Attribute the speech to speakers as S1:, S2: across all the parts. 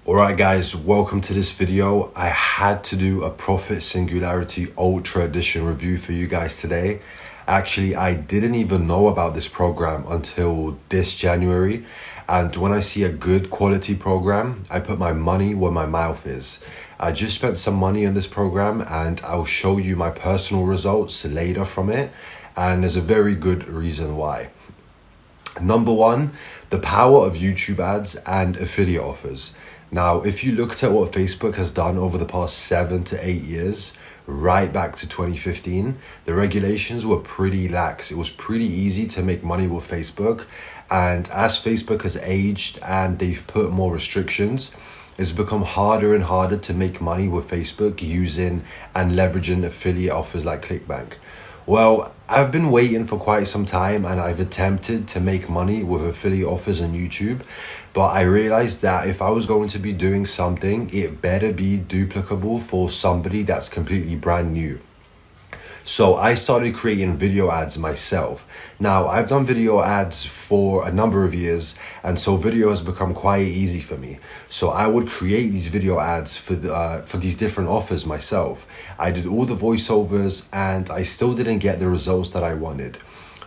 S1: Alright guys, welcome to this video. I had to do a Profit Singularity Ultra Edition review for you guys today. Actually, I didn't even know about this program until this January. And when I see a good quality program, I put my money where my mouth is. I just spent some money on this program and I'll show you my personal results later from it. And there's a very good reason why. Number one, the power of YouTube ads and affiliate offers. Now, if you looked at what Facebook has done over the past 7 to 8 years, right back to 2015, the regulations were pretty lax. It was pretty easy to make money with Facebook. And as Facebook has aged and they've put more restrictions, it's become harder and harder to make money with Facebook using and leveraging affiliate offers like ClickBank. Well, I've been waiting for quite some time and I've attempted to make money with affiliate offers on YouTube, but I realized that if I was going to be doing something, it better be duplicable for somebody that's completely brand new. So I started creating video ads myself. Now, I've done video ads for a number of years, and so video has become quite easy for me. So I would create these video ads for these different offers myself. I did all the voiceovers and I still didn't get the results that I wanted.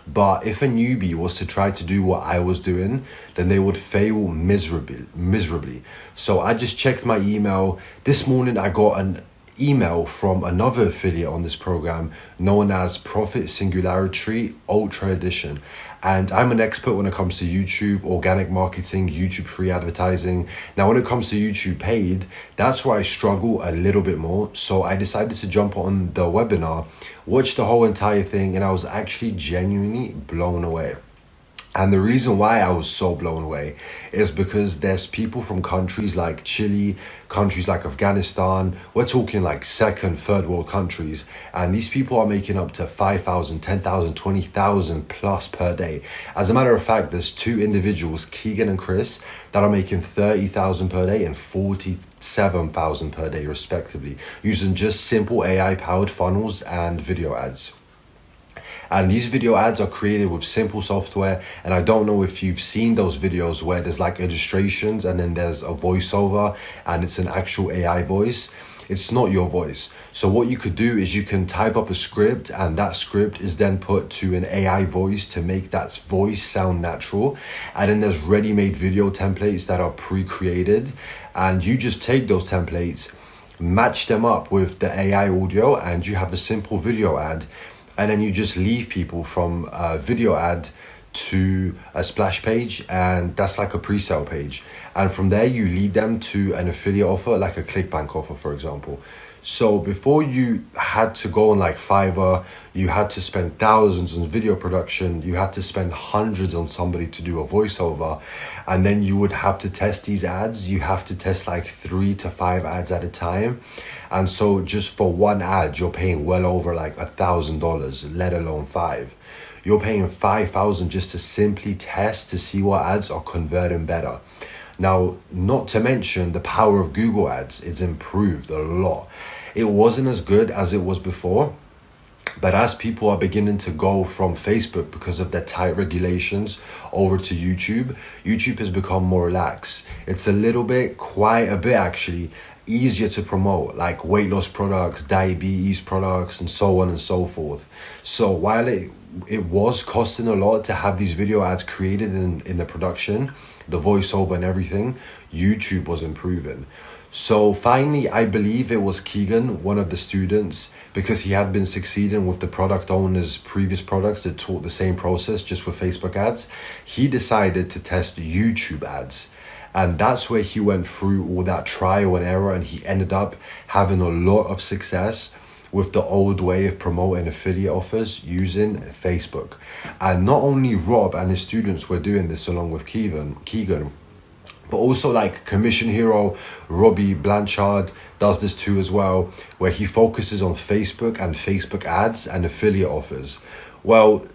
S1: But if a newbie was to try to do what I was doing, then they would fail miserably. So I just checked my email. This morning I got an email from another affiliate on this program known as Profit Singularity Ultra Edition. And I'm an expert when it comes to YouTube, organic marketing, YouTube free advertising. Now, when it comes to YouTube paid, that's where I struggle a little bit more. So I decided to jump on the webinar, watch the whole entire thing, and I was actually genuinely blown away. And the reason why I was so blown away is because there's people from countries like Chile, countries like Afghanistan. We're talking like second, third world countries. And these people are making up to 5,000, 10,000, 20,000 plus per day. As a matter of fact, there's two individuals, Keegan and Chris, that are making 30,000 per day and 47,000 per day respectively, using just simple AI powered funnels and video ads. And these video ads are created with simple software. And I don't know if you've seen those videos where there's like illustrations and then there's a voiceover and it's an actual AI voice. It's not your voice. So what you could do is you can type up a script and that script is then put to an AI voice to make that voice sound natural. And then there's ready-made video templates that are pre-created. And you just take those templates, match them up with the AI audio, and you have a simple video ad. And then you just leave people from a video ad to a splash page, and that's like a pre-sale page. And from there, you lead them to an affiliate offer, like a ClickBank offer, for example. So before you had to go on like Fiverr, you had to spend thousands on video production, you had to spend hundreds on somebody to do a voiceover, and then you would have to test these ads. You have to test like 3 to 5 ads at a time. And so just for one ad, you're paying well over like $1,000, let alone 5. You're paying 5,000 just to simply test to see what ads are converting better. Now, not to mention the power of Google ads, it's improved a lot. It wasn't as good as it was before, but as people are beginning to go from Facebook because of their tight regulations over to YouTube, YouTube has become more relaxed. It's quite a bit actually, easier to promote, like weight loss products, diabetes products, and so on and so forth. So while it was costing a lot to have these video ads created in the production, the voiceover and everything, YouTube was improving. So finally, I believe it was Keegan, one of the students, because he had been succeeding with the product owner's previous products that taught the same process just with Facebook ads. He decided to test YouTube ads. And that's where he went through all that trial and error, and he ended up having a lot of success with the old way of promoting affiliate offers using Facebook. And not only Rob and his students were doing this along with Keegan, but also like commission hero Robbie Blanchard does this too as well, where he focuses on Facebook and Facebook ads and affiliate offers. Well,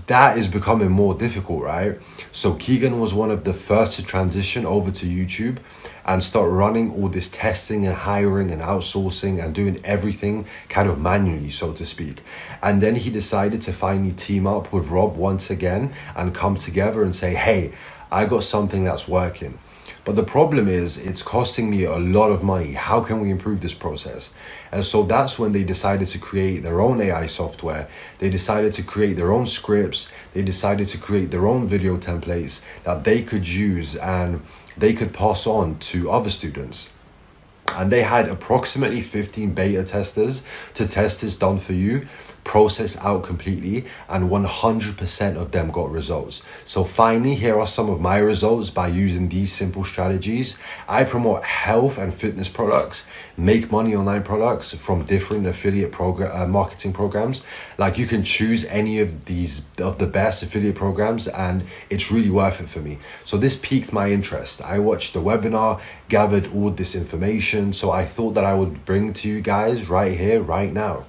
S1: that is becoming more difficult, right? So Keegan was one of the first to transition over to YouTube and start running all this testing and hiring and outsourcing and doing everything kind of manually, so to speak. And then he decided to finally team up with Rob once again and come together and say, hey, I got something that's working. But the problem is it's costing me a lot of money. How can we improve this process? And so that's when they decided to create their own AI software. They decided to create their own scripts. They decided to create their own video templates that they could use and they could pass on to other students. And they had approximately 15 beta testers to test this done for you process out completely, and 100% of them got results. So finally, here are some of my results by using these simple strategies. I promote health and fitness products, make money online products from different affiliate marketing programs. Like, you can choose any of the best affiliate programs, and it's really worth it for me. So this piqued my interest. I watched the webinar, gathered all this information, so I thought that I would bring to you guys right here, right now.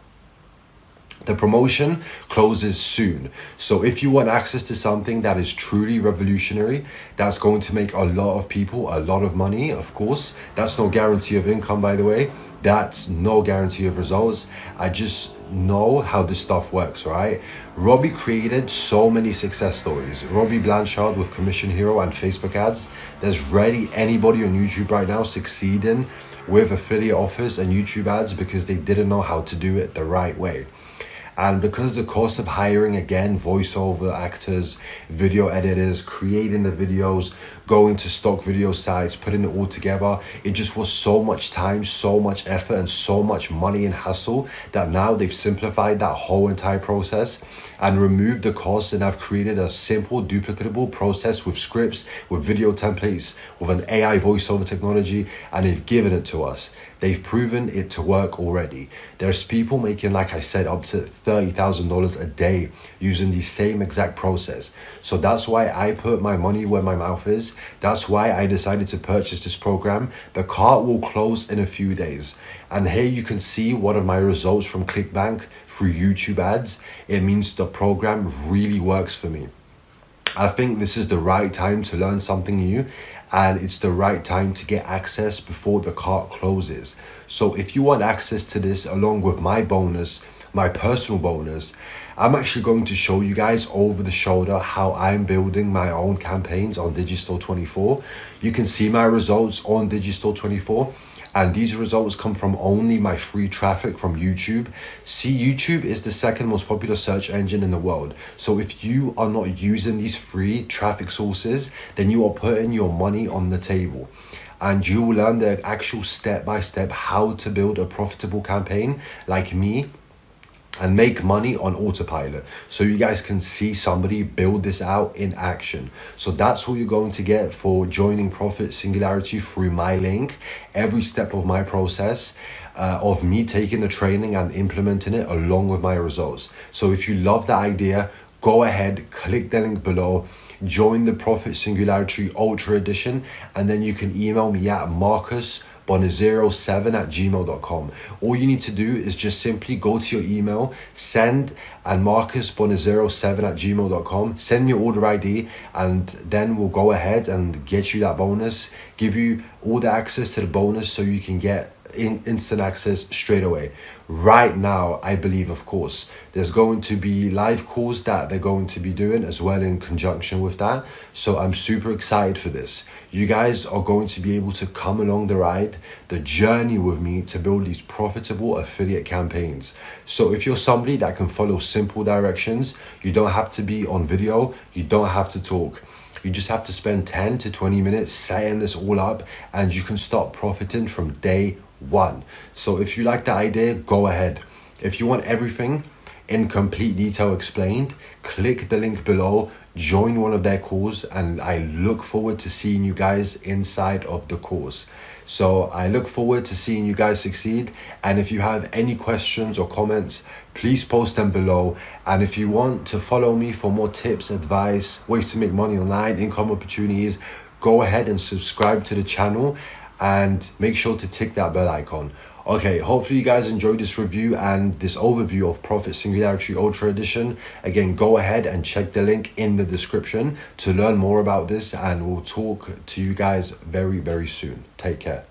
S1: The promotion closes soon. So if you want access to something that is truly revolutionary, that's going to make a lot of people a lot of money, of course. That's no guarantee of income, by the way. That's no guarantee of results. I just know how this stuff works, right? Robbie created so many success stories. Robbie Blanchard with Commission Hero and Facebook ads. There's rarely anybody on YouTube right now succeeding with affiliate offers and YouTube ads because they didn't know how to do it the right way. And because the cost of hiring, again, voiceover actors, video editors, creating the videos, going to stock video sites, putting it all together, it just was so much time, so much effort, and so much money and hassle that now they've simplified that whole entire process and removed the cost, and have created a simple, duplicatable process with scripts, with video templates, with an AI voiceover technology, and they've given it to us. They've proven it to work already. There's people making, like I said, up to $30,000 a day using the same exact process. So that's why I put my money where my mouth is. That's why I decided to purchase this program. The cart will close in a few days. And here you can see one of my results from ClickBank through YouTube ads. It means the program really works for me. I think this is the right time to learn something new, and it's the right time to get access before the cart closes. So if you want access to this along with my bonus, my personal bonus, I'm actually going to show you guys over the shoulder how I'm building my own campaigns on Digistore24. You can see my results on Digistore24. And these results come from only my free traffic from YouTube. See, YouTube is the second most popular search engine in the world. So if you are not using these free traffic sources, then you are putting your money on the table. And you will learn the actual step-by-step how to build a profitable campaign like me and make money on autopilot, so you guys can see somebody build this out in action. So that's what you're going to get for joining Profit Singularity through my link. Every step of my process of me taking the training and implementing it along with my results. So if you love the idea, go ahead, click the link below, join the Profit Singularity Ultra Edition, and then you can email me at marcusbonazero7@gmail.com. All you need to do is just simply go to your email, send and marcusbonazero7@gmail.com, send your order ID, and then we'll go ahead and get you that bonus, give you all the access to the bonus so you can get instant access straight away. Right now, I believe, of course, there's going to be live calls that they're going to be doing as well in conjunction with that. So I'm super excited for this. You guys are going to be able to come along the ride, the journey with me to build these profitable affiliate campaigns. So if you're somebody that can follow simple directions, you don't have to be on video, you don't have to talk. You just have to spend 10 to 20 minutes setting this all up, and you can start profiting from day one. So if you like the idea, go ahead. If you want everything in complete detail explained, click the link below, join one of their calls, and I look forward to seeing you guys inside of the course. So I look forward to seeing you guys succeed. And if you have any questions or comments, please post them below. And if you want to follow me for more tips, advice, ways to make money online, income opportunities, go ahead and subscribe to the channel and make sure to tick that bell icon. Okay, hopefully you guys enjoyed this review and this overview of Profit Singularity Ultra Edition. Again, go ahead and check the link in the description to learn more about this, and we'll talk to you guys very, very soon. Take care.